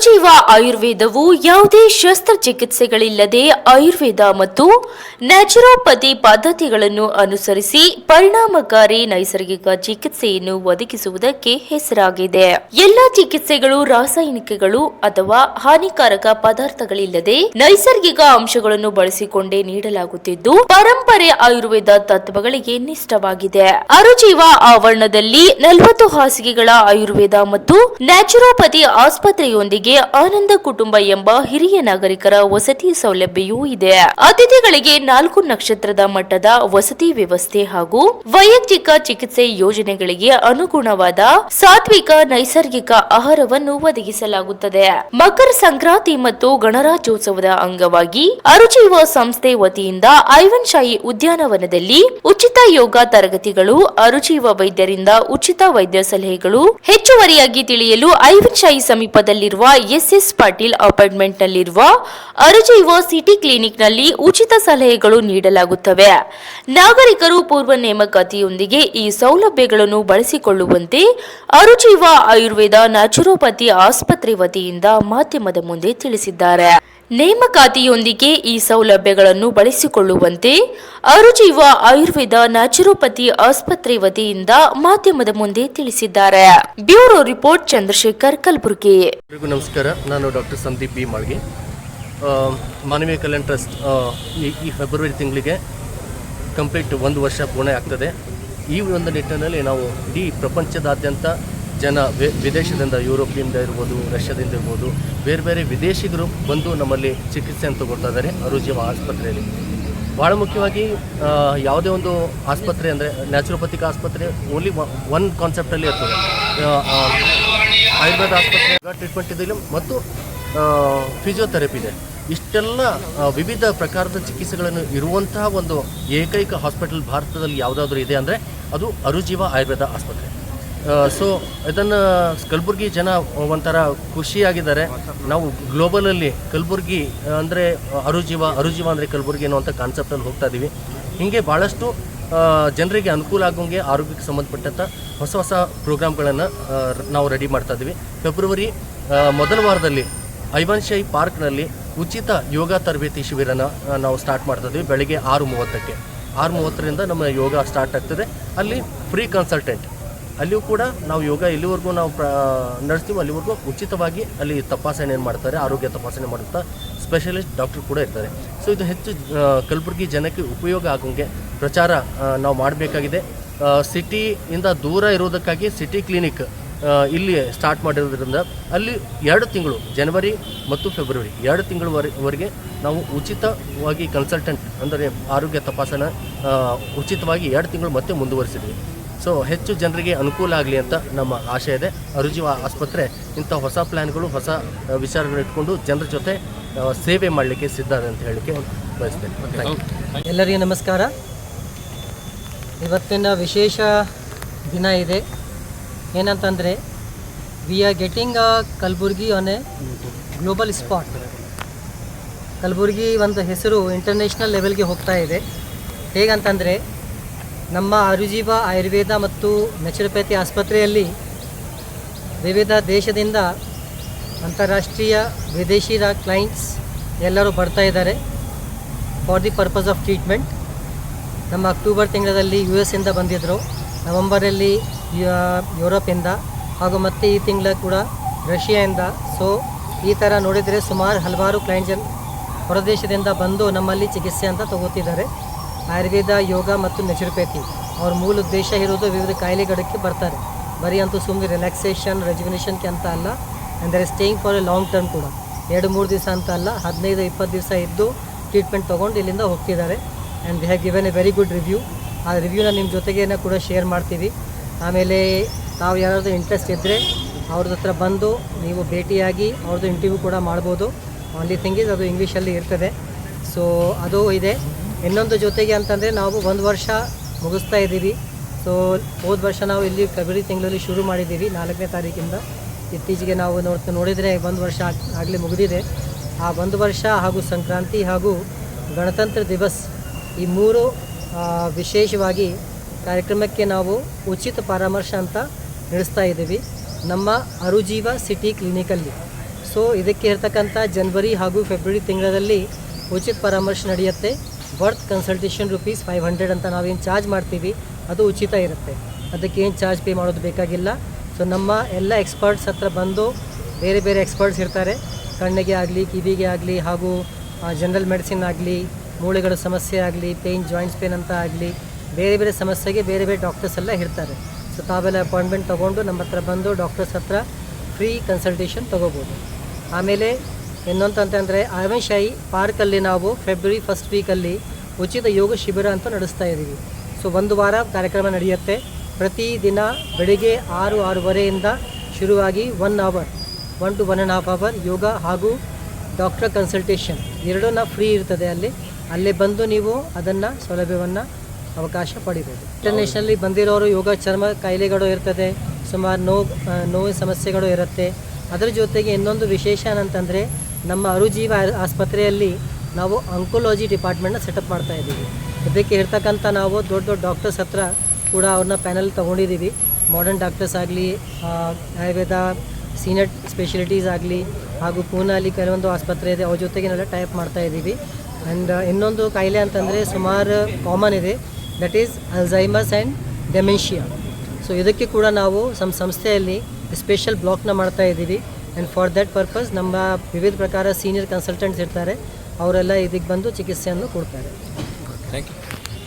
ಅರುಜೀವ ಆಯುರ್ವೇದವು ಯಾವುದೇ ಶಸ್ತ್ರಚಿಕಿತ್ಸೆಗಳಿಲ್ಲದೆ ಆಯುರ್ವೇದ ಮತ್ತು ನ್ಯಾಚುರೋಪತಿ ಪದ್ಧತಿಗಳನ್ನು ಅನುಸರಿಸಿ ಪರಿಣಾಮಕಾರಿ ನೈಸರ್ಗಿಕ ಚಿಕಿತ್ಸೆಯನ್ನು ಒದಗಿಸುವುದಕ್ಕೆ ಹೆಸರಾಗಿದೆ. ಎಲ್ಲಾ ಚಿಕಿತ್ಸೆಗಳು ರಾಸಾಯನಿಕಗಳು ಅಥವಾ ಹಾನಿಕಾರಕ ಪದಾರ್ಥಗಳಿಲ್ಲದೆ ನೈಸರ್ಗಿಕ ಅಂಶಗಳನ್ನು ಬಳಸಿಕೊಂಡೇ ನೀಡಲಾಗುತ್ತಿದ್ದು ಪರಂಪರೆ ಆಯುರ್ವೇದ ತತ್ವಗಳಿಗೆ ನಿಷ್ಠವಾಗಿದೆ. ಅರುಜೀವ ಆವರಣದಲ್ಲಿ 40 ಹಾಸಿಗೆಗಳ ಆಯುರ್ವೇದ ಮತ್ತು ನ್ಯಾಚುರೋಪತಿ ಆಸ್ಪತ್ರೆಯೊಂದಿಗೆ ಆನಂದ ಕುಟುಂಬ ಎಂಬ ಹಿರಿಯ ನಾಗರಿಕರ ವಸತಿ ಸೌಲಭ್ಯವೂ ಇದೆ. ಅತಿಥಿಗಳಿಗೆ 4 ನಕ್ಷತ್ರದ ಮಟ್ಟದ ವಸತಿ ವ್ಯವಸ್ಥೆ ಹಾಗೂ ವೈಯಕ್ತಿಕ ಚಿಕಿತ್ಸೆ ಯೋಜನೆಗಳಿಗೆ ಅನುಗುಣವಾದ ಸಾತ್ವಿಕ ನೈಸರ್ಗಿಕ ಆಹಾರವನ್ನು ಒದಗಿಸಲಾಗುತ್ತದೆ. ಮಕರ ಸಂಕ್ರಾಂತಿ ಮತ್ತು ಗಣರಾಜ್ಯೋತ್ಸವದ ಅಂಗವಾಗಿ ಅರುಜೀವ ಸಂಸ್ಥೆ ವತಿಯಿಂದ ಐವನ್ ಶಾಹಿ ಉದ್ಯಾನವನದಲ್ಲಿ ಉಚಿತ ಯೋಗ ತರಗತಿಗಳು, ಅರುಜೀವ ವೈದ್ಯರಿಂದ ಉಚಿತ ವೈದ್ಯ ಸಲಹೆಗಳು, ಹೆಚ್ಚುವರಿಯಾಗಿ ತಿಳಿಯಲು ಐವನ್ ಶಾಹಿ ಸಮೀಪದಲ್ಲಿರುವ ಎಸ್ ಪಾಟೀಲ್ ಅಪಾರ್ಟ್ಮೆಂಟ್ ನಲ್ಲಿರುವ ಅರುಜೀವ ಸಿಟಿ ಕ್ಲಿನಿಕ್ ನಲ್ಲಿ ಉಚಿತ ಸಲಹೆಗಳು ನೀಡಲಾಗುತ್ತವೆ. ನಾಗರಿಕರು ಪೂರ್ವ ನೇಮಕಾತಿಯೊಂದಿಗೆ ಈ ಸೌಲಭ್ಯಗಳನ್ನು ಬಳಸಿಕೊಳ್ಳುವಂತೆ ಅರುಜೀವ ಆಯುರ್ವೇದ ನ್ಯಾಚುರೋಪತಿ ಆಸ್ಪತ್ರೆ ವತಿಯಿಂದ ಮಾಧ್ಯಮದ ಮುಂದೆ ತಿಳಿಸಿದ್ದಾರೆ. ನೇಮಕಾತಿಯೊಂದಿಗೆ ಈ ಸೌಲಭ್ಯಗಳನ್ನು ಬಳಸಿಕೊಳ್ಳುವಂತೆ ಅರುಜೀವ ಆಯುರ್ವೇದ ನ್ಯಾಚುರೋಪತಿ ಆಸ್ಪತ್ರೆ ವತಿಯಿಂದ ಮಾಧ್ಯಮದ ಮುಂದೆ ತಿಳಿಸಿದ್ದಾರೆ. Bureau report Chandrashekhar, Kalaburagi. ನಮಸ್ಕಾರ, ನಾನು ಡಾಕ್ಟರ್ ಸಂದೀಪ್ ಬಿ ಮಾಳ್ಗೆ. ಮಾನವೀಯ ಕಲ್ಯಾಣ ಟ್ರಸ್ಟ್ ಈ ಫೆಬ್ರವರಿ ತಿಂಗಳಿಗೆ ಕಂಪ್ಲೀಟ್ 1 ವರ್ಷ ಪೂರ್ಣ ಆಗ್ತದೆ. ಈ ಒಂದು ನಿಟ್ಟಿನಲ್ಲಿ ನಾವು ಇಡೀ ಪ್ರಪಂಚದಾದ್ಯಂತ ಜನ ವಿದೇಶದಿಂದ, ಯುರೋಪಿಯಿಂದ ಇರ್ಬೋದು, ರಷ್ಯಾದಿಂದ ಇರ್ಬೋದು, ಬೇರೆ ಬೇರೆ ವಿದೇಶಿಗರು ಬಂದು ನಮ್ಮಲ್ಲಿ ಚಿಕಿತ್ಸೆಯನ್ನು ತಗೊಳ್ತಾ ಇದ್ದಾರೆ ಅರುಜೀವ ಆಸ್ಪತ್ರೆಯಲ್ಲಿ. ಭಾಳ ಮುಖ್ಯವಾಗಿ ಯಾವುದೇ ಒಂದು ಆಸ್ಪತ್ರೆ ಅಂದರೆ ನ್ಯಾಚುರೋಪತಿಕ್ ಆಸ್ಪತ್ರೆ ಓನ್ಲಿ ಒನ್ ಕಾನ್ಸೆಪ್ಟಲ್ಲಿ ಇರ್ತದೆ. ಆಯುರ್ವೇದ ಆಸ್ಪತ್ರೆ ಟ್ರೀಟ್ಮೆಂಟ್ ಇದೆ ಮತ್ತು ಫಿಸಿಯೋಥೆರಪಿ ಇದೆ. ಇಷ್ಟೆಲ್ಲ ವಿವಿಧ ಪ್ರಕಾರದ ಚಿಕಿತ್ಸೆಗಳನ್ನು ಇರುವಂತಹ ಒಂದು ಏಕೈಕ ಹಾಸ್ಪಿಟಲ್ ಭಾರತದಲ್ಲಿ ಯಾವುದಾದ್ರೂ ಇದೆ ಅಂದರೆ ಅದು ಅರುಜೀವ ಆಯುರ್ವೇದ ಆಸ್ಪತ್ರೆ. ಸೊ ಇದನ್ನು ಕಲಬುರಗಿ ಜನ ಒಂಥರ ಖುಷಿಯಾಗಿದ್ದಾರೆ. ನಾವು ಗ್ಲೋಬಲಲ್ಲಿ ಕಲಬುರಗಿ ಅಂದರೆ ಅರುಜೀವ ಅಂದರೆ ಕಲಬುರಗಿ ಅನ್ನುವಂಥ ಕಾನ್ಸೆಪ್ಟಲ್ಲಿ ಹೋಗ್ತಾ ಇದ್ದೀವಿ. ಹೀಗೆ ಭಾಳಷ್ಟು ಜನರಿಗೆ ಅನುಕೂಲ ಆಗೋಂಗೆ ಆರೋಗ್ಯಕ್ಕೆ ಸಂಬಂಧಪಟ್ಟಂಥ ಹೊಸ ಪ್ರೋಗ್ರಾಮ್ಗಳನ್ನು ನಾವು ರೆಡಿ ಮಾಡ್ತಾ ಇದ್ದೀವಿ. ಫೆಬ್ರವರಿ ಮೊದಲ ವಾರದಲ್ಲಿ ಐವನ್ ಶಾಹಿ ಪಾರ್ಕ್ನಲ್ಲಿ ಉಚಿತ ಯೋಗ ತರಬೇತಿ ಶಿಬಿರನ ನಾವು ಸ್ಟಾರ್ಟ್ ಮಾಡ್ತಾ ಇದ್ದೀವಿ. ಬೆಳಗ್ಗೆ 6:30ಕ್ಕೆ 6:30ರಿಂದ ನಮ್ಮ ಯೋಗ ಸ್ಟಾರ್ಟ್ ಆಗ್ತದೆ. ಅಲ್ಲಿ ಫ್ರೀ ಕನ್ಸಲ್ಟೆಂಟ್, ಅಲ್ಲಿಯೂ ಕೂಡ ನಾವು ಯೋಗ ಎಲ್ಲಿವರೆಗೂ ನಾವು ನಡೆಸ್ತೀವಿ ಅಲ್ಲಿವರೆಗೂ ಉಚಿತವಾಗಿ ಅಲ್ಲಿ ತಪಾಸಣೆಯನ್ನು ಮಾಡ್ತಾರೆ. ಆರೋಗ್ಯ ತಪಾಸಣೆ ಮಾಡುತ್ತಾ ಸ್ಪೆಷಲಿಸ್ಟ್ ಡಾಕ್ಟರ್ ಕೂಡ ಇರ್ತಾರೆ. ಸೊ ಇದು ಹೆಚ್ಚು ಕಲಬುರಗಿ ಜನಕ್ಕೆ ಉಪಯೋಗ ಆಗೋಂಗೆ ಪ್ರಚಾರ ನಾವು ಮಾಡಬೇಕಾಗಿದೆ. ಸಿಟಿಯಿಂದ ದೂರ ಇರೋದಕ್ಕಾಗಿ ಸಿಟಿ ಕ್ಲಿನಿಕ್ ಇಲ್ಲಿ ಸ್ಟಾರ್ಟ್ ಮಾಡಿರೋದ್ರಿಂದ ಅಲ್ಲಿ 2 ತಿಂಗಳು, ಜನವರಿ ಮತ್ತು ಫೆಬ್ರವರಿ 2 ತಿಂಗಳವರೆಗೆ ನಾವು ಉಚಿತವಾಗಿ ಕನ್ಸಲ್ಟೆಂಟ್ ಅಂದರೆ ಆರೋಗ್ಯ ತಪಾಸಣೆ ಉಚಿತವಾಗಿ 2 ತಿಂಗಳು ಮತ್ತೆ ಮುಂದುವರಿಸಿದ್ವಿ. ಸೊ ಹೆಚ್ಚು ಜನರಿಗೆ ಅನುಕೂಲ ಆಗಲಿ ಅಂತ ನಮ್ಮ ಆಶಯ ಇದೆ. ಅರುಜೀವ ಆಸ್ಪತ್ರೆ ಇಂಥ ಹೊಸ ಪ್ಲ್ಯಾನ್ಗಳು, ಹೊಸ ವಿಚಾರಗಳು ಇಟ್ಕೊಂಡು ಜನರ ಜೊತೆ ಸೇವೆ ಮಾಡಲಿಕ್ಕೆ ಸಿದ್ಧ ಅಂತ ಹೇಳಲಿಕ್ಕೆ ಬಯಸ್ತೇನೆ. ಎಲ್ಲರಿಗೂ ನಮಸ್ಕಾರ. ಇವತ್ತಿನ ವಿಶೇಷ ದಿನ ಇದೆ. ಏನಂತಂದರೆ we are getting Kalaburgi on a global spot. Kalaburgi ಒಂದು ಹೆಸರು ಇಂಟರ್ನ್ಯಾಷನಲ್ ಲೆವೆಲ್ಗೆ ಹೋಗ್ತಾ ಇದೆ. ಹೇಗಂತಂದರೆ ನಮ್ಮ ಅರುಜೀವ ಆಯುರ್ವೇದ ಮತ್ತು ನ್ಯಾಚುರೋಪತಿ ಆಸ್ಪತ್ರೆಯಲ್ಲಿ ವಿವಿಧ ದೇಶದಿಂದ ಅಂತಾರಾಷ್ಟ್ರೀಯ ವಿದೇಶಿ ಕ್ಲೈಂಟ್ಸ್ ಎಲ್ಲರೂ ಬರ್ತಾ ಇದ್ದಾರೆ for the purpose of treatment. ನಮ್ಮ ಅಕ್ಟೋಬರ್ ತಿಂಗಳಲ್ಲಿ US ಇಂದ ಬಂದಿದ್ದರು, ನವಂಬರಲ್ಲಿ ಯುರೋಪಿಂದ, ಹಾಗೂ ಮತ್ತು ಈ ತಿಂಗಳ ಕೂಡ ರಷ್ಯಾದಿಂದ. ಸೊ ಈ ಥರ ನೋಡಿದರೆ ಹಲವಾರು ಕ್ಲೈಂಟ್ಸ್ ಹೊರದೇಶದಿಂದ ಬಂದು ನಮ್ಮಲ್ಲಿ ಚಿಕಿತ್ಸೆ ಅಂತ ತಗೋತಿದ್ದಾರೆ. ಆಯುರ್ವೇದ, ಯೋಗ ಮತ್ತು ನ್ಯಾಚುರೋಪತಿ ಅವ್ರ ಮೂಲ ಉದ್ದೇಶ ಇರೋದು ವಿವಿಧ ಕಾಯಿಲೆಗಳಿಗೆ ಬರ್ತಾರೆ. ಬರೀ ಅಂತೂ ಸುಮ್ಮನೆ ರಿಲ್ಯಾಕ್ಸೇಷನ್, ರೆಜುವಿನೇಷನ್ಗೆ ಅಂತ ಅಲ್ಲ, ಅಂದರೆ staying for A long term ಕೂಡ 2-3 ದಿವಸ ಅಂತ ಅಲ್ಲ, 15-20 ದಿವಸ ಇದ್ದು ಟ್ರೀಟ್ಮೆಂಟ್ ತೊಗೊಂಡು ಇಲ್ಲಿಂದ ಹೋಗ್ತಿದ್ದಾರೆ. And they have given A very good review. ಆ ರಿವ್ಯೂನ ನಿಮ್ಮ ಜೊತೆಗೆ ಕೂಡ ಶೇರ್ ಮಾಡ್ತೀವಿ. ಆಮೇಲೆ ತಾವು ಯಾರಾದರೂ ಇಂಟ್ರೆಸ್ಟ್ ಇದ್ದರೆ ಅವ್ರದ್ದು ಹತ್ರ ಬಂದು ನೀವು ಭೇಟಿಯಾಗಿ ಅವ್ರದ್ದು ಇಂಟರ್ವ್ಯೂ ಕೂಡ ಮಾಡ್ಬೋದು. ಓನ್ಲಿ ಥಿಂಗ್ ಇಸ್ ಅದು ಇಂಗ್ಲೀಷಲ್ಲಿ ಇರ್ತದೆ. ಸೊ ಅದು ಇದೆ. ಇನ್ನೊಂದು ಜೊತೆಗೆ ಅಂತಂದರೆ ನಾವು 1 ವರ್ಷ ಮುಗಿಸ್ತಾ ಇದ್ದೀವಿ. ಸೊ ಹೋದ ವರ್ಷ ನಾವು ಇಲ್ಲಿ ಫೆಬ್ರವರಿ ತಿಂಗಳಲ್ಲಿ ಶುರು ಮಾಡಿದ್ದೀವಿ 4ನೇ ತಾರೀಕಿಂದ. ಇತ್ತೀಚೆಗೆ ನಾವು ನೋಡಿದರೆ 1 ವರ್ಷ ಆಗಲೇ ಮುಗಿದಿದೆ. ಆ 1 ವರ್ಷ ಹಾಗೂ ಸಂಕ್ರಾಂತಿ ಹಾಗೂ ಗಣತಂತ್ರ ದಿವಸ್ ಈ 3 ವಿಶೇಷವಾಗಿ ಕಾರ್ಯಕ್ರಮಕ್ಕೆ ನಾವು ಉಚಿತ ಪರಾಮರ್ಶೆ ಅಂತ ನಡೆಸ್ತಾ ಇದ್ದೀವಿ ನಮ್ಮ ಅರುಜೀವ ಸಿಟಿ ಕ್ಲಿನಿಕಲ್ಲಿ. ಸೊ ಇದಕ್ಕೆ ಇರ್ತಕ್ಕಂಥ ಜನವರಿ ಹಾಗೂ ಫೆಬ್ರವರಿ ತಿಂಗಳಲ್ಲಿ ಉಚಿತ ಪರಾಮರ್ಶೆ ನಡೆಯುತ್ತೆ. ಬರ್ತ್ ಕನ್ಸಲ್ಟೇಷನ್ ₹500 ಅಂತ ನಾವೇನು ಚಾರ್ಜ್ ಮಾಡ್ತೀವಿ ಅದು ಉಚಿತ ಇರುತ್ತೆ. ಅದಕ್ಕೆ ಏನು ಚಾರ್ಜ್ ಪೇ ಮಾಡೋದು ಬೇಕಾಗಿಲ್ಲ. ಸೊ ನಮ್ಮ ಎಲ್ಲ ಎಕ್ಸ್ಪರ್ಟ್ಸ್ ಹತ್ರ ಬಂದು ಬೇರೆ ಬೇರೆ ಎಕ್ಸ್ಪರ್ಟ್ಸ್ ಇರ್ತಾರೆ, ಕಣ್ಣಿಗೆ ಆಗಲಿ, ಕಿವಿಗೆ ಆಗಲಿ, ಹಾಗೂ ಜನರಲ್ ಮೆಡಿಸಿನ್ ಆಗಲಿ, ಮೂಳೆಗಳ ಸಮಸ್ಯೆ ಆಗಲಿ, ಪೇಯ್ನ್, ಜಾಯಿಂಟ್ಸ್ ಪೇನ್ ಅಂತ ಆಗಲಿ, ಬೇರೆ ಬೇರೆ ಸಮಸ್ಯೆಗೆ ಬೇರೆ ಬೇರೆ ಡಾಕ್ಟರ್ಸ್ ಎಲ್ಲ ಇರ್ತಾರೆ. ಸೊ ತಾವೆಲ್ಲ ಅಪಾಯಿಂಟ್ಮೆಂಟ್ ತೊಗೊಂಡು ನಮ್ಮ ಹತ್ರ ಬಂದು ಡಾಕ್ಟರ್ಸ್ ಹತ್ರ ಫ್ರೀ ಕನ್ಸಲ್ಟೇಷನ್ ತೊಗೋಬೋದು. ಆಮೇಲೆ ಇನ್ನೊಂದು ಅಂತಂದರೆ ಆವೆಶಾಯಿ ಪಾರ್ಕಲ್ಲಿ ನಾವು ಫೆಬ್ರವರಿ ಫಸ್ಟ್ ವೀಕಲ್ಲಿ ಉಚಿತ ಯೋಗ ಶಿಬಿರ ಅಂತ ನಡೆಸ್ತಾ ಇದ್ದೀವಿ. ಸೊ 1 ವಾರ ಕಾರ್ಯಕ್ರಮ ನಡೆಯುತ್ತೆ. ಪ್ರತಿದಿನ ಬೆಳಿಗ್ಗೆ 6-6:30 ಶುರುವಾಗಿ 1 ಅವರ್ 1 to 1.5 ಅವರ್ ಯೋಗ ಹಾಗೂ ಡಾಕ್ಟರ್ ಕನ್ಸಲ್ಟೇಷನ್ ಎರಡೂ ಫ್ರೀ ಇರ್ತದೆ. ಅಲ್ಲೇ ಬಂದು ನೀವು ಅದನ್ನು ಸೌಲಭ್ಯವನ್ನು ಅವಕಾಶ ಪಡಿಬೋದು. ಇಂಟರ್ನ್ಯಾಷನಲ್ಲಿ ಬಂದಿರೋರು ಯೋಗ ಚರ್ಮ ಕಾಯಿಲೆಗಳು ಇರ್ತದೆ, ಸುಮಾರು ನೋವು ಸಮಸ್ಯೆಗಳು ಇರುತ್ತೆ. ಅದರ ಜೊತೆಗೆ ಇನ್ನೊಂದು ವಿಶೇಷ ಏನಂತಂದರೆ ನಮ್ಮ ಅರುಜೀವ ಆಸ್ಪತ್ರೆಯಲ್ಲಿ ನಾವು ಆಂಕೋಲಜಿ ಡಿಪಾರ್ಟ್ಮೆಂಟ್ನ ಸೆಟಪ್ ಮಾಡ್ತಾ ಇದ್ದೀವಿ. ಇದಕ್ಕೆ ಇರ್ತಕ್ಕಂಥ ನಾವು ದೊಡ್ಡ ದೊಡ್ಡ ಡಾಕ್ಟರ್ಸ್ ಹತ್ರ ಕೂಡ ಅವ್ರನ್ನ ಪ್ಯಾನಲ್ ತೊಗೊಂಡಿದ್ದೀವಿ. ಮಾಡರ್ನ್ ಡಾಕ್ಟರ್ಸ್ ಆಗಲಿ, ಆಯುರ್ವೇದ ಸೀನಿಯರ್ ಸ್ಪೆಷಲಿಟೀಸ್ ಆಗಲಿ, ಹಾಗೂ ಪೂನಾಲಿ ಕೆಲವೊಂದು ಆಸ್ಪತ್ರೆ ಇದೆ, ಅವ್ರ ಜೊತೆಗೇನೆಲ್ಲ ಟೈಪ್ ಮಾಡ್ತಾ ಇದ್ದೀವಿ. ಆ್ಯಂಡ್ ಇನ್ನೊಂದು ಕಾಯಿಲೆ ಅಂತಂದರೆ ಸುಮಾರು ಕಾಮನ್ ಇದೆ, that is Alzheimer's and dementia. So ಇದಕ್ಕೆ ಕೂಡ ನಾವು ಸಂಸ್ಥೆಯಲ್ಲಿ ಸ್ಪೆಷಲ್ ಬ್ಲಾಕ್ನ ಮಾಡ್ತಾ ಇದ್ದೀವಿ. ಆ್ಯಂಡ್ ಫಾರ್ ದ್ಯಾಟ್ ಪರ್ಪಸ್ ನಮ್ಮ ವಿವಿಧ ಪ್ರಕಾರ ಸೀನಿಯರ್ ಕನ್ಸಲ್ಟೆಂಟ್ಸ್ ಇರ್ತಾರೆ, ಅವರೆಲ್ಲ ಇದಕ್ಕೆ ಬಂದು ಚಿಕಿತ್ಸೆಯನ್ನು ಕೊಡ್ತಾರೆ. Thank you.